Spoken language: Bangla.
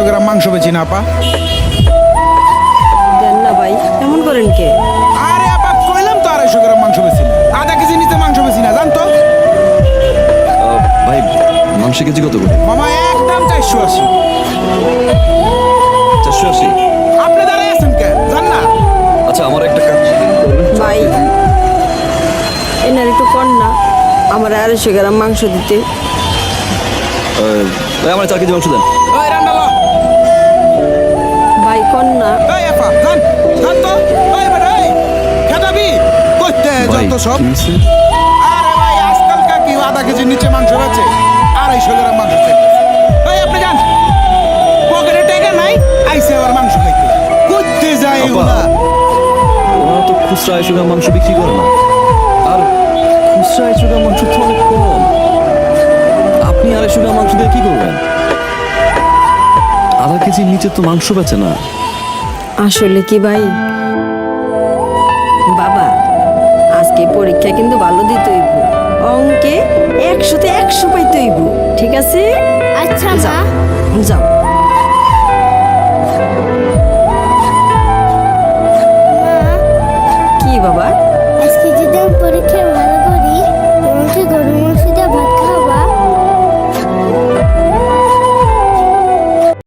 গ্রাম মাংস বেচি না আপা। দেন না ভাই, এমন করেন কে? আরে আপা কইলাম তো 250 গ্রাম মাংস বেচি না, আধা কেজি নিচে মাংস বেচি না, জানতো ভাই মাংস কেজি কত করে? মামা একদম 480। 480? আপনি দাঁড়ায় আছেন কে, জান না? আচ্ছা আমার একটা কাজ ভাই এনার একটু কর না, আমার 250 গ্রাম মাংস দিতে। ভাই আমার 4 কেজি মাংস দেন। ওই রান্ডালো, ভাই কর না। এই আপা জান, জান তো, ওই বেটা এই খেতাবি কইতে ভাই যত সব। কি হইছে? আরে ভাই আজকাল কি আধা কেজি নিচে মাংস বেচে 250 গ্রাম মাংস চাইতেছে। এই আপনি যান, পকেটে টাকা নাই, আইসে আবার মাংস খাইতে করতে যায় আপা, এগুলা। ওরা তো খুচরা 250 গ্রাম মাংস বিক্রি করে না, আর খুচরা 250 গ্রাম মাংস তো অনেক কম। আপনি 250 গ্রাম মাংস দিয়ে কি করবেন? আধা কেজির নিচে তো মাংস বেচে না। আসলে কি ভাই, বাবা আজকে পরীক্ষা কিন্তু ভালো দিতে হইব, অঙ্কে 100-তে 100 পাইতে হইব, ঠিক আছে? আচ্ছা মা। যাও। মা, কি বাবা? আজকে যদি আমি পরীক্ষায় ভালো করি তোমাকে গরু মাংস